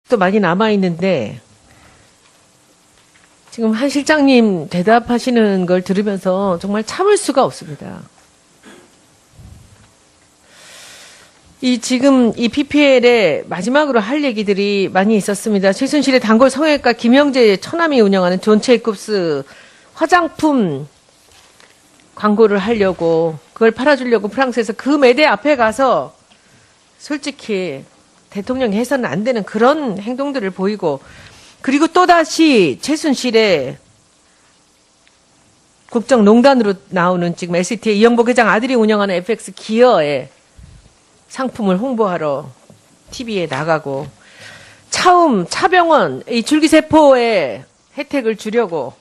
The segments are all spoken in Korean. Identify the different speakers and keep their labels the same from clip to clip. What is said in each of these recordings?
Speaker 1: 또 많이 남아있는데 지금 한 실장님 대답하시는 걸 들으면서 정말 참을 수가 없습니다. 지금 이 PPL에 마지막으로 할 얘기들이 많이 있었습니다. 최순실의 단골 성형외과 김영재 처남이 운영하는 존 제이콥스 화장품 광고를 하려고 그걸 팔아주려고 프랑스에서 그 매대 앞에 가서 솔직히 대통령이 해서는 안 되는 그런 행동들을 보이고, 그리고 또다시 최순실의 국정농단으로 나오는 지금 ST의 이영복 회장 아들이 운영하는 FX 기어의 상품을 홍보하러 TV에 나가고, 차움, 차병원, 이 줄기세포의 혜택을 주려고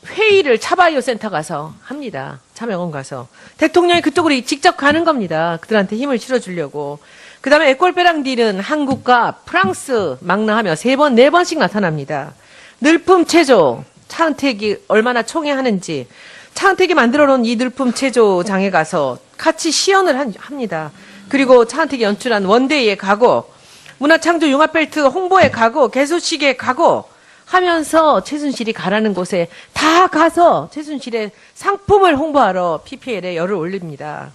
Speaker 1: 회의를 차바이오 센터 가서 합니다. 차병원 가서. 대통령이 그쪽으로 직접 가는 겁니다. 그들한테 힘을 실어주려고. 그 다음에 에꼴베랑딜은 한국과 프랑스 망라하며 3번, 4번씩 나타납니다. 늘품 체조, 차은택이 얼마나 총애하는지, 차은택이 만들어 놓은 이 늘품 체조장에 가서 같이 시연을 합니다. 그리고 차은택이 연출한 원데이에 가고, 문화창조 융합벨트 홍보에 가고, 개소식에 가고 하면서 최순실이 가라는 곳에 다 가서 최순실의 상품을 홍보하러 PPL에 열을 올립니다.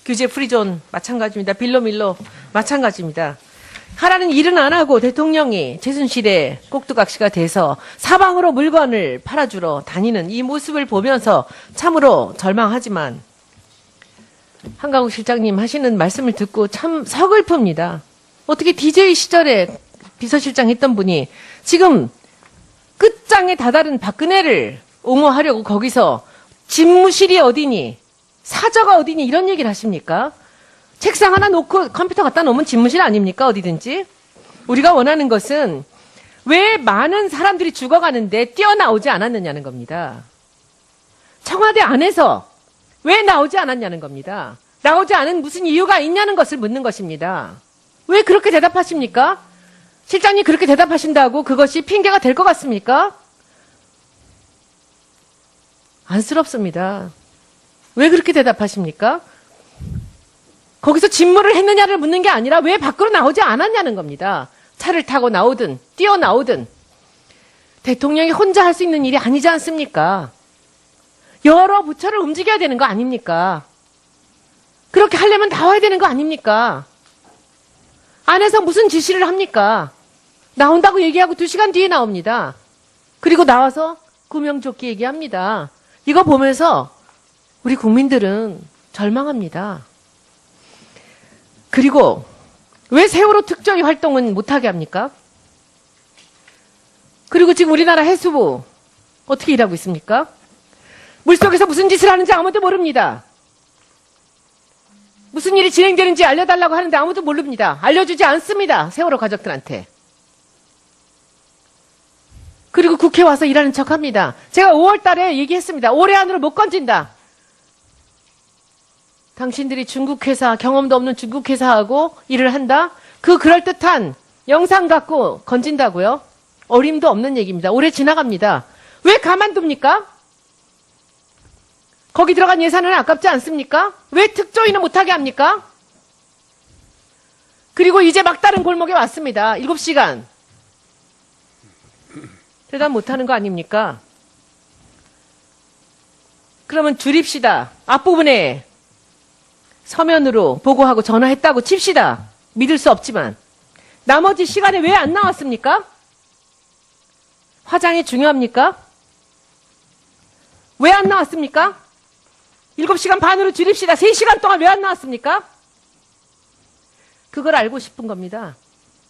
Speaker 1: 규제 프리존 마찬가지입니다. 빌로밀로 마찬가지입니다. 하라는 일은 안 하고 대통령이 최순실의 꼭두각시가 돼서 사방으로 물건을 팔아주러 다니는 이 모습을 보면서 참으로 절망하지만, 한강욱 실장님 하시는 말씀을 듣고 참 서글픕니다. 어떻게 DJ 시절에 비서실장 했던 분이 지금 끝장에 다다른 박근혜를 옹호하려고 거기서 집무실이 어디니, 사저가 어디니 이런 얘기를 하십니까? 책상 하나 놓고 컴퓨터 갖다 놓으면 집무실 아닙니까? 어디든지. 우리가 원하는 것은 왜 많은 사람들이 죽어가는데 뛰어나오지 않았느냐는 겁니다. 청와대 안에서 왜 나오지 않았냐는 겁니다. 나오지 않은 무슨 이유가 있냐는 것을 묻는 것입니다. 왜 그렇게 대답하십니까? 실장님 그렇게 대답하신다고 그것이 핑계가 될 것 같습니까? 안쓰럽습니다. 왜 그렇게 대답하십니까? 거기서 직무를 했느냐를 묻는 게 아니라 왜 밖으로 나오지 않았냐는 겁니다. 차를 타고 나오든 뛰어나오든 대통령이 혼자 할 수 있는 일이 아니지 않습니까? 여러 부처를 움직여야 되는 거 아닙니까? 그렇게 하려면 나와야 되는 거 아닙니까? 안에서 무슨 지시를 합니까? 나온다고 얘기하고 2시간 뒤에 나옵니다. 그리고 나와서 구명조끼 얘기합니다. 이거 보면서 우리 국민들은 절망합니다. 그리고 왜 세월호 특조위 활동은 못하게 합니까? 그리고 지금 우리나라 해수부 어떻게 일하고 있습니까? 물속에서 무슨 짓을 하는지 아무도 모릅니다. 무슨 일이 진행되는지 알려달라고 하는데 아무도 모릅니다. 알려주지 않습니다. 세월호 가족들한테. 그리고 국회 와서 일하는 척합니다. 제가 5월 달에 얘기했습니다. 올해 안으로 못 건진다. 당신들이 중국 회사, 경험도 없는 중국 회사하고 일을 한다? 그 그럴듯한 영상 갖고 건진다고요? 어림도 없는 얘기입니다. 올해 지나갑니다. 왜 가만둡니까? 거기 들어간 예산은 아깝지 않습니까? 왜 특조위는 못하게 합니까? 그리고 이제 막다른 골목에 왔습니다. 7시간. 대답 못하는 거 아닙니까? 그러면 줄입시다. 앞부분에 서면으로 보고하고 전화했다고 칩시다. 믿을 수 없지만. 나머지 시간에 왜 안 나왔습니까? 화장이 중요합니까? 왜 안 나왔습니까? 7시간 반으로 줄입시다. 3시간 동안 왜 안 나왔습니까? 그걸 알고 싶은 겁니다.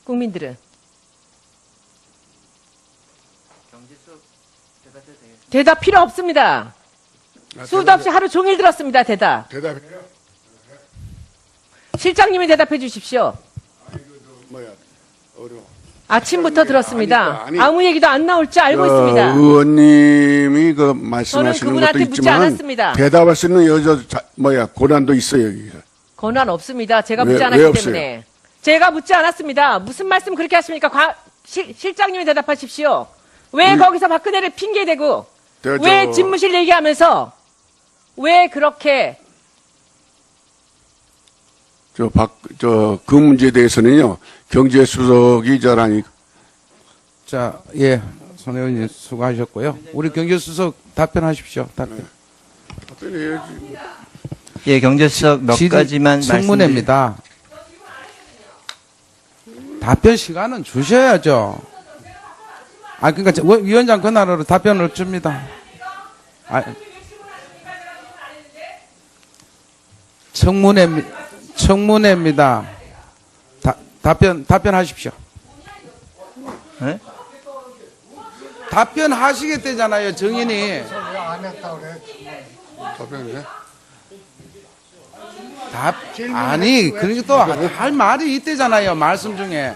Speaker 1: 국민들은. 대답 필요 없습니다. 수도 없이 하루 종일 들었습니다. 대답.
Speaker 2: 대답해요?
Speaker 1: 실장님이 대답해 주십시오.
Speaker 2: 어려워.
Speaker 1: 아침부터 들었습니다.
Speaker 2: 아니,
Speaker 1: 아무 얘기도 안 나올 줄 알고 있습니다.
Speaker 2: 의원님이 그
Speaker 1: 저는
Speaker 2: 말씀하시는 것도
Speaker 1: 그분한테 묻지
Speaker 2: 있지만
Speaker 1: 않았습니다.
Speaker 2: 대답할 수 있는 고난도 있어요. 여기서.
Speaker 1: 권한 없습니다. 제가
Speaker 2: 왜
Speaker 1: 묻지 않았기
Speaker 2: 없어요?
Speaker 1: 때문에. 제가 묻지 않았습니다. 무슨 말씀 그렇게 하십니까? 실장님이 대답하십시오. 왜 거기서 박근혜를 핑계대고 왜 집무실 얘기하면서 왜 그렇게
Speaker 2: 그 문제에 대해서는요, 경제수석이 저라니,
Speaker 3: 자, 예. 손 의원님 수고하셨고요. 우리 경제수석 답변하십시오. 답변.
Speaker 2: 답변해야지.
Speaker 4: 예, 경제수석 몇 가지만
Speaker 3: 청문회입니다. 답변 시간은 주셔야죠. 아, 그러니까 위원장 권한으로 답변을 줍니다. 아, 청문회입니다. 답변하십시오.
Speaker 4: 네?
Speaker 3: 답변하시겠다잖아요, 정인이.
Speaker 2: 답변해.
Speaker 3: 아니, 그러니까 또 할 말이 있대잖아요, 말씀 중에.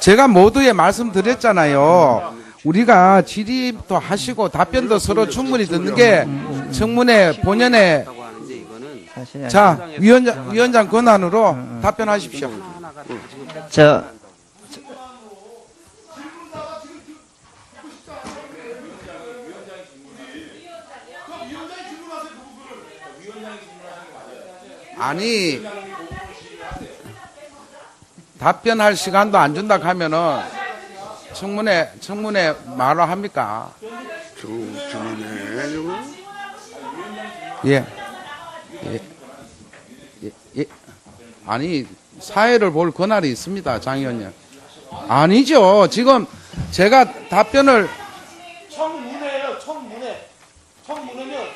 Speaker 3: 제가 모두에 말씀드렸잖아요. 우리가 질의도 하시고 답변도 서로 충분히 듣는 게 청문회 본연의 자, 위원장 권한으로 답변하십시오.
Speaker 4: 자,
Speaker 3: 아니, 답변할 시간도 안 준다 하면은 청문회 말로 합니까?
Speaker 2: 주문해.
Speaker 3: 예. 아니, 사회를 볼 권한이 있습니다, 장 의원님. 아니죠. 지금 제가 답변을
Speaker 5: 청문회예요, 청문회. 청문회면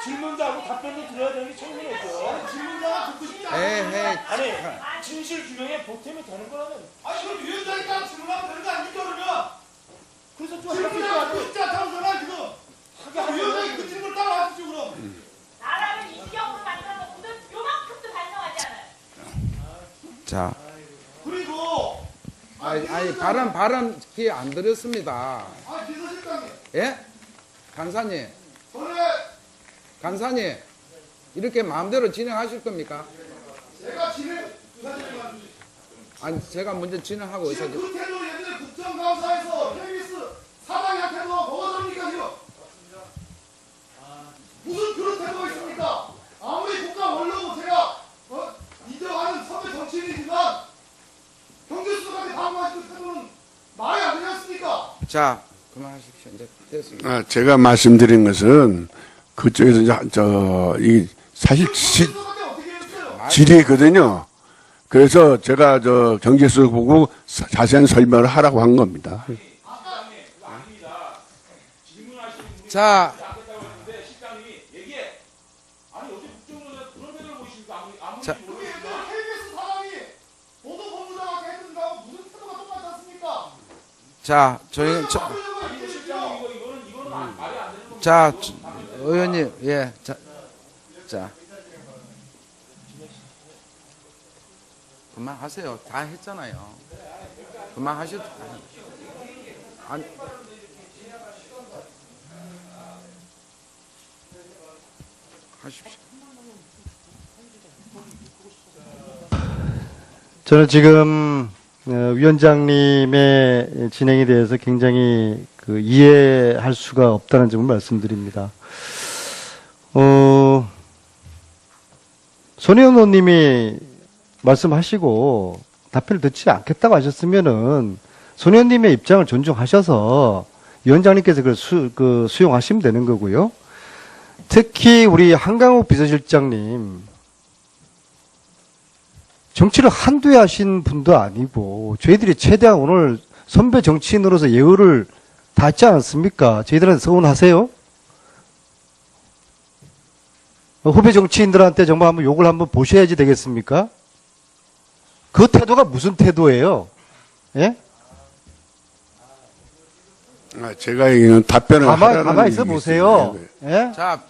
Speaker 5: 질문자하고 답변을 들어야 되는 게 청문회죠. 질문자가 듣고 싶지 않아요.
Speaker 3: 에헤.
Speaker 5: 아니, 진실 규명에 보탬이 되는 거라면. 아니, 그럼 위원장이 따라 질문하면 되는 거 아닙니까, 그러면? 그래서 좀 질문자가 듣고 싶지 않다는 거잖아, 지금. 위원장이 그 질문을 따라 하십시오, 그럼.
Speaker 6: 나라는 이경우 만들어놓고도 요만큼도 달성하지 않아요.
Speaker 3: 자,
Speaker 5: 그리고,
Speaker 3: 아니 발언 기회 안 드렸습니다.
Speaker 5: 비서실장님,
Speaker 3: 예? 간사님,
Speaker 5: 전에
Speaker 3: 간사님, 이렇게 마음대로 진행하실 겁니까?
Speaker 5: 제가 의사진행
Speaker 3: 아니, 제가 먼저 진행하고 있어요.
Speaker 5: 그 태도 예전에 국정감사에서 KBS 사장의 태도가 뭐가 다릅니까, 지금? 무슨 그런 태도가 있습니까? 아무리 국가 원로고 제가 인정하는 선배 정치인이지만 경제수석한테 방어하시는 태도는 말이 안 되지 않습니까?
Speaker 3: 자, 그만하십시오. 이제 됐습니다.
Speaker 2: 아, 제가 말씀드린 것은 그쪽에서 이 사실
Speaker 5: 경제수석한테 어떻게 했어요?
Speaker 2: 질의거든요. 그래서 제가 경제수석 보고 자세한 설명을 하라고 한 겁니다.
Speaker 3: 자,
Speaker 5: 우리 예전에 KBS 사장이 보도본부장하고 했던 거하고 무슨 태도가 똑같지 않습니까?
Speaker 3: 자, 자, 의원님, 예, 자. 그만하세요. 다 했잖아요. 그만하셔도. 아니. 하십시오.
Speaker 7: 저는 지금 위원장님의 진행에 대해서 굉장히 이해할 수가 없다는 점을 말씀드립니다. 손혜원 의원님이 말씀하시고 답변을 듣지 않겠다고 하셨으면은 손혜원님의 입장을 존중하셔서 위원장님께서 그걸 수용하시면 되는 거고요. 특히 우리 한강욱 비서실장님 정치를 한두 해 하신 분도 아니고 저희들이 최대한 오늘 선배 정치인으로서 예우를 다했지 않았습니까? 저희들한테 서운하세요? 후배 정치인들한테 정말 한번 욕을 한번 보셔야지 되겠습니까? 그 태도가 무슨 태도예요? 예?
Speaker 2: 제가 얘기는 답변을
Speaker 7: 가만히 있어 보세요. 예?
Speaker 3: 자,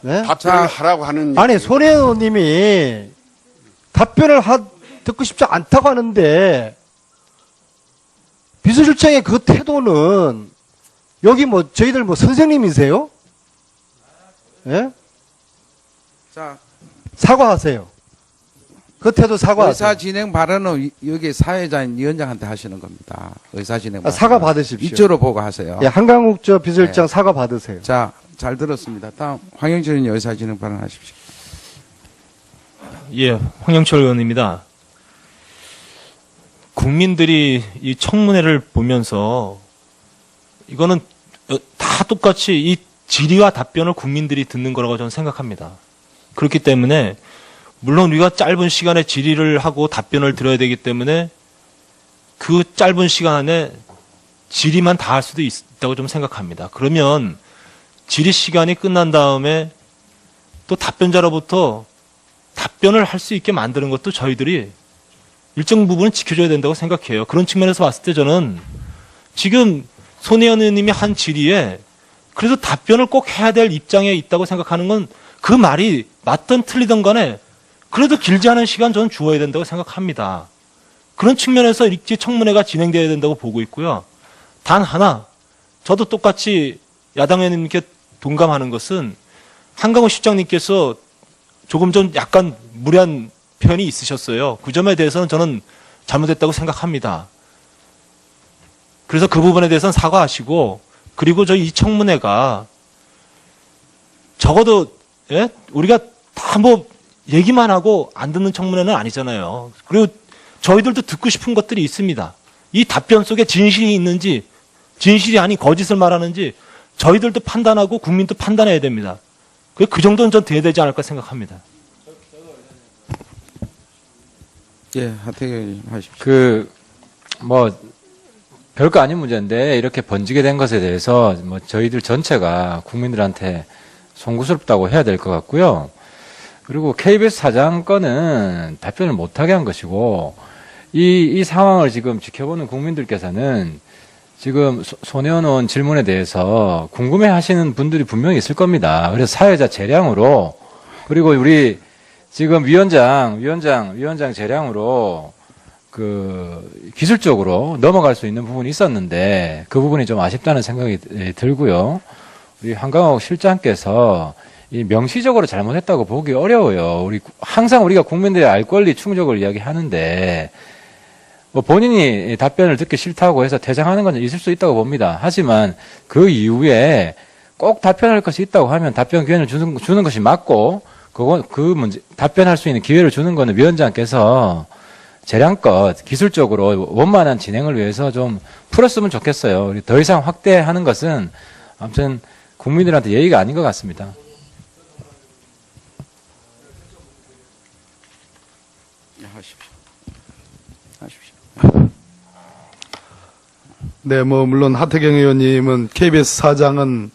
Speaker 7: 네?
Speaker 2: 답변을 하라고 하는
Speaker 7: 아니, 손혜원 님이 답변을 듣고 싶지 않다고 하는데, 비서실장의 그 태도는, 여기 저희들 선생님이세요? 예?
Speaker 3: 자,
Speaker 7: 사과하세요. 그 태도 사과하세요.
Speaker 3: 의사 진행 발언은 여기 사회자인 위원장한테 하시는 겁니다. 의사 진행 발언.
Speaker 7: 사과 받으십시오.
Speaker 3: 이쪽으로 보고 하세요.
Speaker 7: 예, 한강욱 비서실장 사과 받으세요.
Speaker 3: 자, 잘 들었습니다. 다음 황영철 의원 의사 진행 발언 하십시오.
Speaker 8: 예, 황영철 의원입니다. 국민들이 이 청문회를 보면서 이거는 다 똑같이 이 질의와 답변을 국민들이 듣는 거라고 저는 생각합니다. 그렇기 때문에 물론 우리가 짧은 시간에 질의를 하고 답변을 들어야 되기 때문에 그 짧은 시간에 질의만 다 할 수도 있다고 좀 생각합니다. 그러면 질의 시간이 끝난 다음에 또 답변자로부터 답변을 할 수 있게 만드는 것도 저희들이 일정 부분은 지켜줘야 된다고 생각해요. 그런 측면에서 봤을 때 저는 지금 손혜원 의원님이 한 질의에 그래도 답변을 꼭 해야 될 입장에 있다고 생각하는 건 그 말이 맞든 틀리든 간에 그래도 길지 않은 시간 저는 주어야 된다고 생각합니다. 그런 측면에서 일제 청문회가 진행돼야 된다고 보고 있고요. 단 하나, 저도 똑같이 야당 의원님께 동감하는 것은 한강호 실장님께서 조금 전 약간 무례한 표현이 있으셨어요. 그 점에 대해서는 저는 잘못했다고 생각합니다. 그래서 그 부분에 대해서는 사과하시고, 그리고 저희 이 청문회가 적어도 예? 우리가 다 뭐 얘기만 하고 안 듣는 청문회는 아니잖아요. 그리고 저희들도 듣고 싶은 것들이 있습니다. 이 답변 속에 진실이 있는지, 진실이 아닌 거짓을 말하는지 저희들도 판단하고 국민도 판단해야 됩니다. 그 정도는 전 돼야 되지 않을까 생각합니다.
Speaker 3: 예, 하태경 하십시오.
Speaker 9: 별거 아닌 문제인데 이렇게 번지게 된 것에 대해서 뭐 저희들 전체가 국민들한테 송구스럽다고 해야 될 것 같고요. 그리고 KBS 사장 건은 답변을 못하게 한 것이고 이 상황을 지금 지켜보는 국민들께서는 지금 손혜원 의원 질문에 대해서 궁금해 하시는 분들이 분명히 있을 겁니다. 그래서 사회자 재량으로 그리고 우리 지금 위원장 재량으로 기술적으로 넘어갈 수 있는 부분이 있었는데 그 부분이 좀 아쉽다는 생각이 들고요. 우리 한강호 실장께서 이 명시적으로 잘못했다고 보기 어려워요. 항상 우리가 국민들의 알 권리 충족을 이야기하는데 뭐 본인이 답변을 듣기 싫다고 해서 퇴장하는 건 있을 수 있다고 봅니다. 하지만 그 이후에 꼭 답변할 것이 있다고 하면 답변 기회를 주는 것이 맞고 답변할 수 있는 기회를 주는 거는 위원장께서 재량껏 기술적으로 원만한 진행을 위해서 좀 풀었으면 좋겠어요. 더 이상 확대하는 것은 아무튼 국민들한테 예의가 아닌 것 같습니다.
Speaker 3: 하십시오.
Speaker 10: 네, 물론 하태경 의원님은 KBS 사장은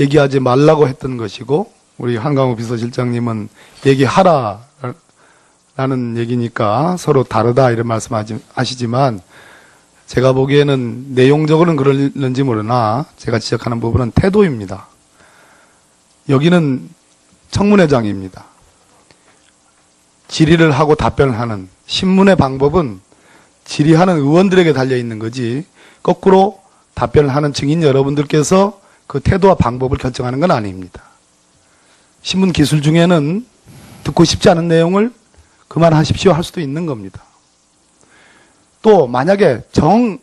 Speaker 10: 얘기하지 말라고 했던 것이고, 우리 한강호 비서실장님은 얘기하라라는 얘기니까 서로 다르다 이런 말씀하시지만, 제가 보기에는 내용적으로는 그러는지 모르나 제가 지적하는 부분은 태도입니다. 여기는 청문회장입니다. 질의를 하고 답변을 하는 신문의 방법은 질의하는 의원들에게 달려있는 거지 거꾸로 답변을 하는 증인 여러분들께서 그 태도와 방법을 결정하는 건 아닙니다. 신문 기술 중에는 듣고 싶지 않은 내용을 그만하십시오 할 수도 있는 겁니다. 또 만약에 정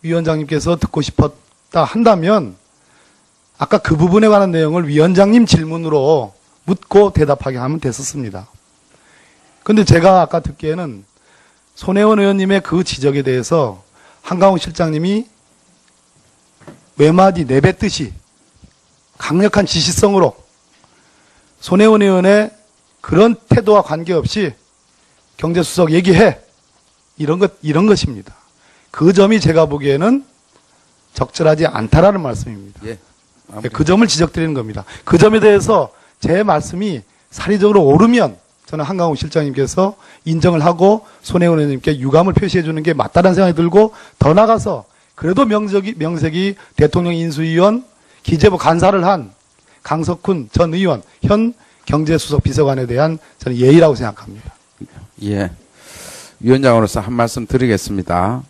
Speaker 10: 위원장님께서 듣고 싶었다 한다면 아까 그 부분에 관한 내용을 위원장님 질문으로 묻고 대답하게 하면 됐었습니다. 그런데 제가 아까 듣기에는 손혜원 의원님의 그 지적에 대해서 한강호 실장님이 외마디 내뱉듯이 강력한 지시성으로 손혜원 의원의 그런 태도와 관계없이 경제수석 얘기해 이런 것입니다. 그 점이 제가 보기에는 적절하지 않다라는 말씀입니다.
Speaker 3: 예.
Speaker 10: 그 점을 지적드리는 겁니다. 그 점에 대해서 제 말씀이 사리적으로 옳으면 저는 한강호 실장님께서 인정을 하고 손혜원 의원님께 유감을 표시해 주는 게 맞다는 생각이 들고, 더 나가서 그래도 명색이 대통령 인수위원 기재부 간사를 한 강석훈 전 의원 현 경제수석 비서관에 대한 저는 예의라고 생각합니다.
Speaker 3: 예. 위원장으로서 한 말씀 드리겠습니다.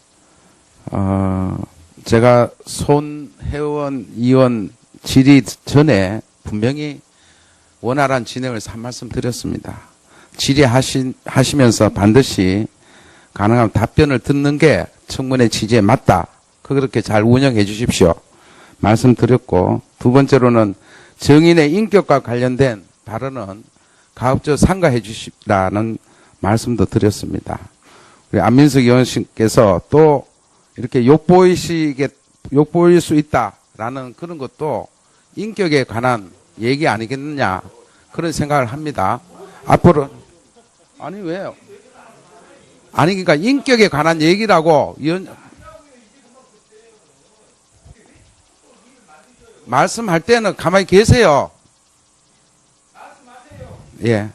Speaker 3: 제가 손혜원 의원 질의 전에 분명히 원활한 진행을 한 말씀 드렸습니다. 질의하시면서 반드시 가능하면 답변을 듣는 게 청문회 취지에 맞다. 그렇게 잘 운영해 주십시오. 말씀드렸고, 두 번째로는 정인의 인격과 관련된 발언은 가급적 상가해 주시라는 말씀도 드렸습니다. 우리 안민석 의원님께서 또 이렇게 욕보일 수 있다라는 그런 것도 인격에 관한 얘기 아니겠느냐 그런 생각을 합니다. 앞으로 아니 왜요? 아니 그러니까 인격에 관한 얘기라고 말씀할 때는 가만히 계세요. 예.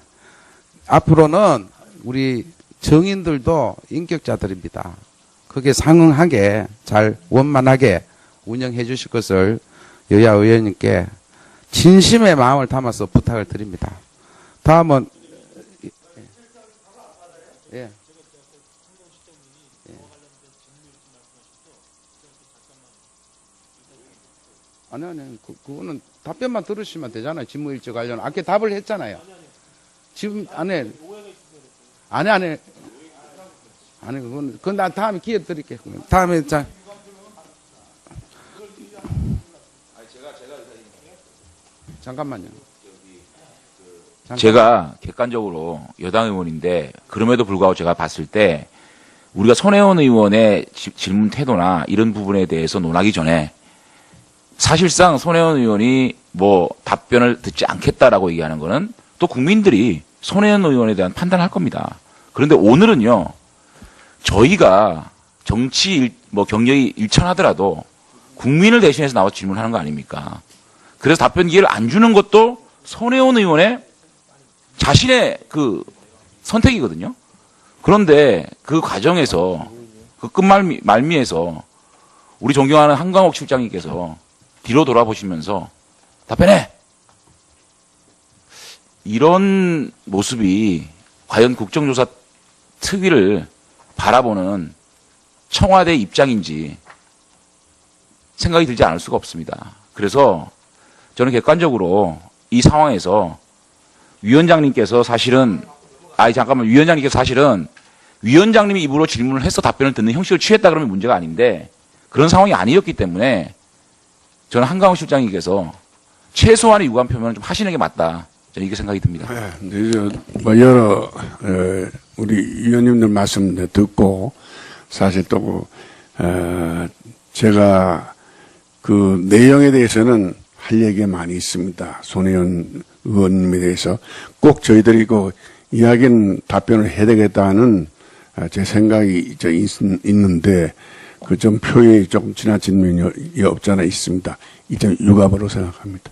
Speaker 3: 앞으로는 우리 정인들도 인격자들입니다. 그게 상응하게 잘 원만하게 운영해 주실 것을 여야 의원님께 진심의 마음을 담아서 부탁을 드립니다. 다음은 예. 아니 그거는 답변만 들으시면 되잖아요. 직무일조 관련 아까 답을 했잖아요. 지금 아니 그건 나 다음에 기회 드릴게요. 다음에 자 잠깐만요.
Speaker 11: 제가 객관적으로 여당 의원인데 그럼에도 불구하고 제가 봤을 때 우리가 손혜원 의원의 질문 태도나 이런 부분에 대해서 논하기 전에 사실상 손혜원 의원이 뭐 답변을 듣지 않겠다라고 얘기하는 거는 또 국민들이 손혜원 의원에 대한 판단을 할 겁니다. 그런데 오늘은요, 저희가 정치 경력이 일천하더라도 국민을 대신해서 나와서 질문하는 거 아닙니까? 그래서 답변 기회를 안 주는 것도 손혜원 의원의 자신의 그 선택이거든요. 그런데 그 과정에서 그 끝말미에서 우리 존경하는 한강옥 실장님께서 뒤로 돌아보시면서 답변해! 이런 모습이 과연 국정조사 특위를 바라보는 청와대 입장인지 생각이 들지 않을 수가 없습니다. 그래서 저는 객관적으로 이 상황에서 위원장님께서 사실은 위원장님이 입으로 질문을 해서 답변을 듣는 형식을 취했다 그러면 문제가 아닌데 그런 상황이 아니었기 때문에 저는 한강호 실장님께서 최소한의 유감 표명을 좀 하시는 게 맞다. 저는 이게 생각이 듭니다.
Speaker 2: 여러 우리 위원님들 말씀 듣고 사실 또 제가 그 내용에 대해서는 할 얘기가 많이 있습니다. 손혜원 의원님에 대해서 꼭 저희들이 그 이야기는 답변을 해야 되겠다는 제 생각이 있는데 그 좀 표현이 조금 지나친 면이 없지 않아 있습니다. 이 점 유감으로 생각합니다.